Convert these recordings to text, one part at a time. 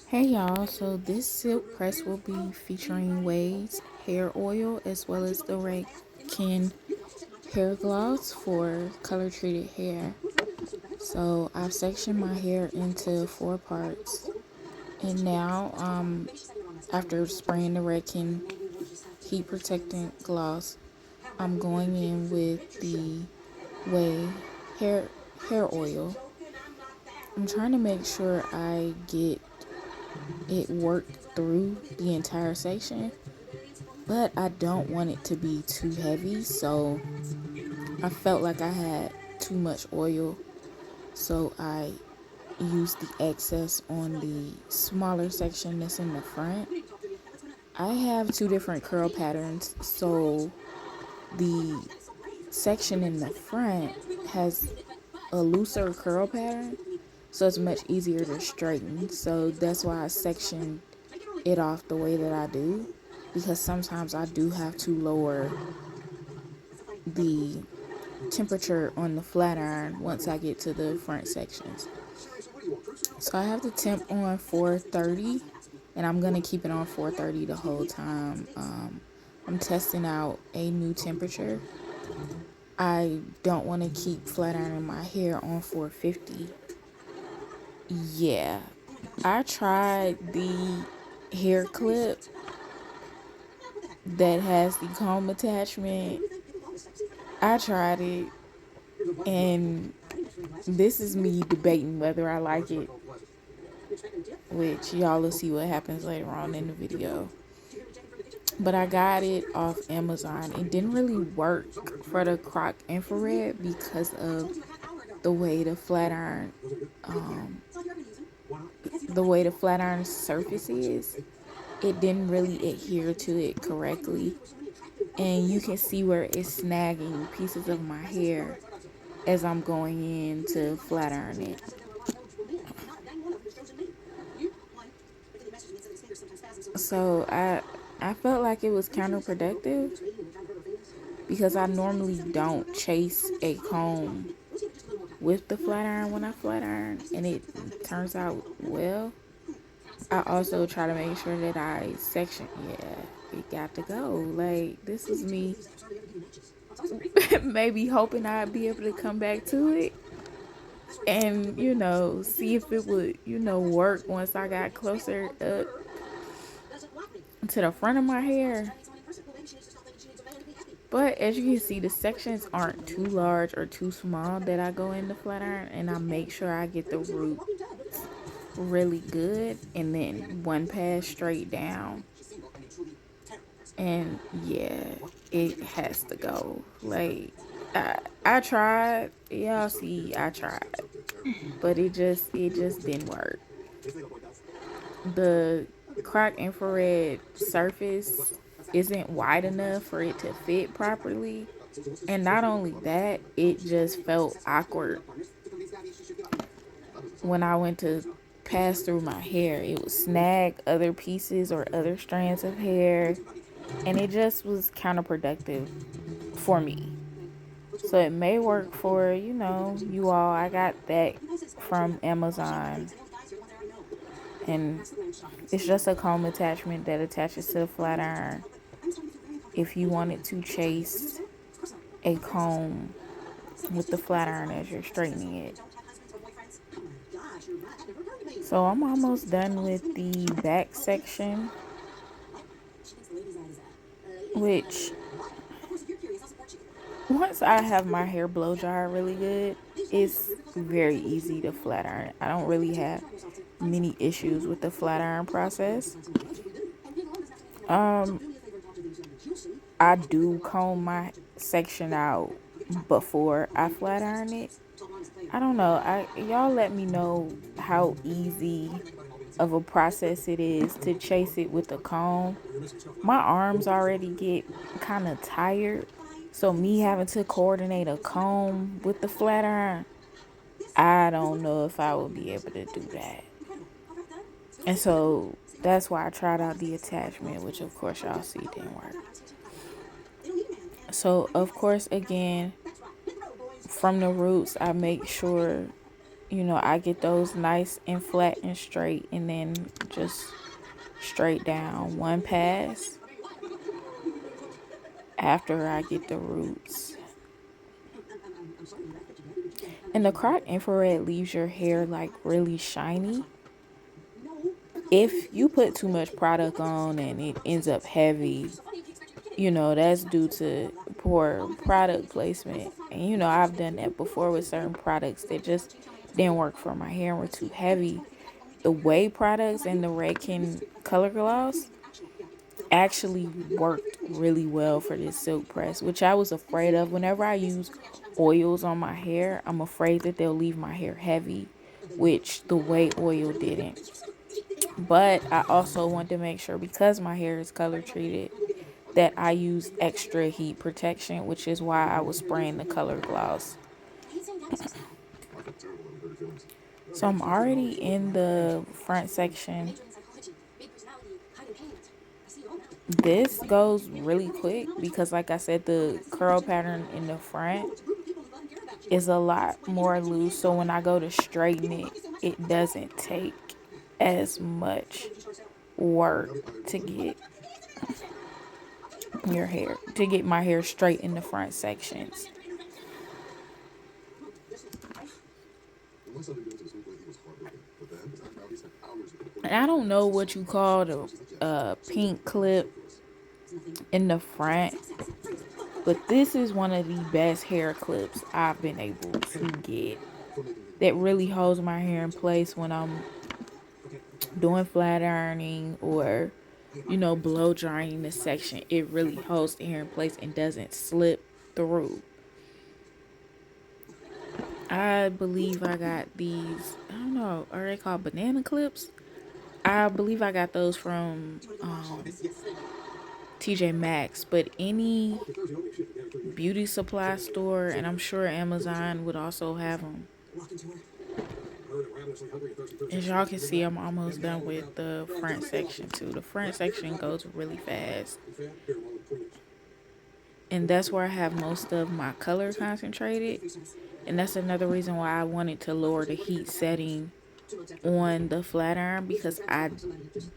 Hey y'all, so this silk press will be featuring Ouai Hair Oil as well as the Redken hair gloss for color treated hair. So I've sectioned my hair into 4 parts, and now after spraying the Redken heat protectant gloss, I'm going in with the Ouai hair oil. I'm trying to make sure I get it worked through the entire section, but I don't want it to be too heavy, so I felt like I had too much oil, so I used the excess on the smaller section that's in the front. I have 2 different curl patterns, so the section in the front has a looser curl pattern, so it's much easier to straighten. So that's why I sectioned it off the way that I do, because sometimes I do have to lower the temperature on the flat iron once I get to the front sections. So I have the temp on 430, and I'm gonna keep it on 430 the whole time. I'm testing out a new temperature. I don't want to keep flat ironing my hair on 450. Yeah, I tried the hair clip that has the comb attachment. I tried it, and this is me debating whether I like it, which y'all will see what happens later on in the video. But I got it off Amazon. It didn't really work for the Croc Infrared because of the way the flat iron, surface is. It didn't really adhere to it correctly, and you can see where it's snagging pieces of my hair as I'm going in to flat iron it. So I felt like it was counterproductive because I normally don't chase a comb with the flat iron when I flat iron, and it turns out well. I also try to make sure that I section. Yeah, it got to go. Like, this was me maybe hoping I'd be able to come back to it and see if it would work once I got closer up to the front of my hair. But as you can see, the sections aren't too large or too small that I go into flat iron, and I make sure I get the root really good, and then one pass straight down. And yeah, it has to go. Like, I tried. Y'all see, I tried, but it just didn't work. The Croc Infrared surface isn't wide enough for it to fit properly, and not only that, it just felt awkward when I went to pass through my hair. It would snag other pieces or other strands of hair, and it just was counterproductive for me. So it may work for, you all. I got that from Amazon, and it's just a comb attachment that attaches to the flat iron. If you wanted to chase a comb with the flat iron as you're straightening it. So I'm almost done with the back section, which once I have my hair blow dry really good, it's very easy to flat iron. I don't really have many issues with the flat iron process. I do comb my section out before I flat iron it. I don't know. Y'all let me know how easy of a process it is to chase it with a comb. My arms already get kind of tired, so me having to coordinate a comb with the flat iron, I don't know if I would be able to do that. And so that's why I tried out the attachment, which of course y'all see didn't work. So of course, again, from the roots, I make sure you know, I get those nice and flat and straight, and then just straight down one pass after I get the roots. And the Croc Infrared leaves your hair like really shiny. If you put too much product on and it ends up heavy, you know, that's due to poor product placement. And you know, I've done that before with certain products that just didn't work for my hair and were too heavy. The Ouai products and the Redken Color gloss actually worked really well for this silk press, which I was afraid of. Whenever I use oils on my hair, I'm afraid that they'll leave my hair heavy, which the Ouai oil didn't. But I also want to make sure, because my hair is color treated, that I use extra heat protection, which is why I was spraying the color gloss. So I'm already in the front section. This goes really quick because, like I said, the curl pattern in the front is a lot more loose. So when I go to straighten it, it doesn't take as much work to get my hair straight in the front sections. And I don't know what you call the pink clip in the front, but this is one of the best hair clips I've been able to get that really holds my hair in place when I'm doing flat ironing or, you know, blow drying the section. It really holds the hair in place and doesn't slip through. I believe I got these, I don't know, are they called banana clips? I believe I got those from TJ Maxx, but any beauty supply store, and I'm sure Amazon would also have them. As y'all can see, I'm almost done with the front section too. The front section goes really fast. And that's where I have most of my color concentrated. And that's another reason why I wanted to lower the heat setting on the flat iron, because I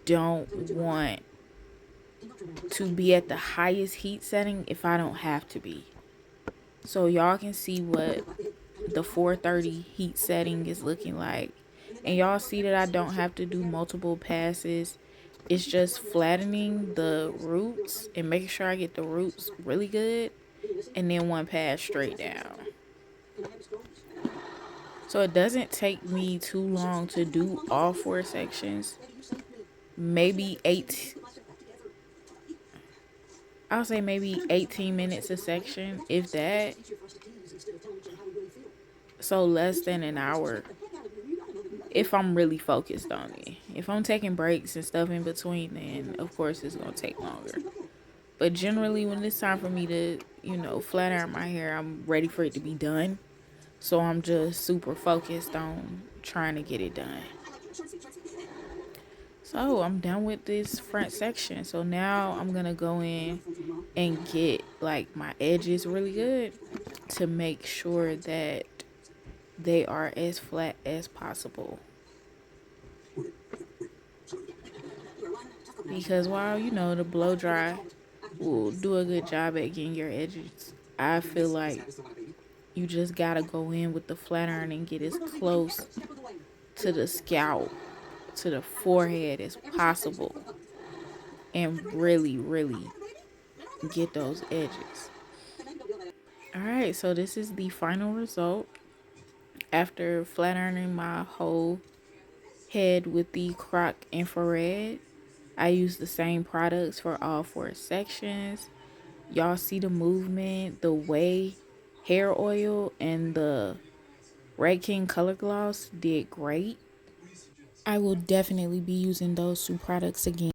don't want to be at the highest heat setting if I don't have to be. So y'all can see what the 430 heat setting is looking like. And y'all see that I don't have to do multiple passes. It's just flattening the roots and making sure I get the roots really good, and then one pass straight down. So it doesn't take me too long to do all 4 sections. Maybe 8. I'll say maybe 18 minutes a section, if that. So less than an hour if I'm really focused on it. If I'm taking breaks and stuff in between, then of course it's going to take longer. But generally when it's time for me to, you know, flat iron my hair, I'm ready for it to be done. So I'm just super focused on trying to get it done. So I'm done with this front section. So now I'm going to go in and get like my edges really good to make sure that they are as flat as possible. Because while, you know, the blow dry will do a good job at getting your edges, I feel like you just gotta go in with the flat iron and get as close to the scalp, to the forehead as possible, and really, really get those edges. Alright, so this is the final result after flat ironing my whole head with the Croc Infrared. I use the same products for all 4 sections. Y'all see the movement. The Ouai Hair Oil and the Redken Color Gloss did great. I will definitely be using those 2 products again.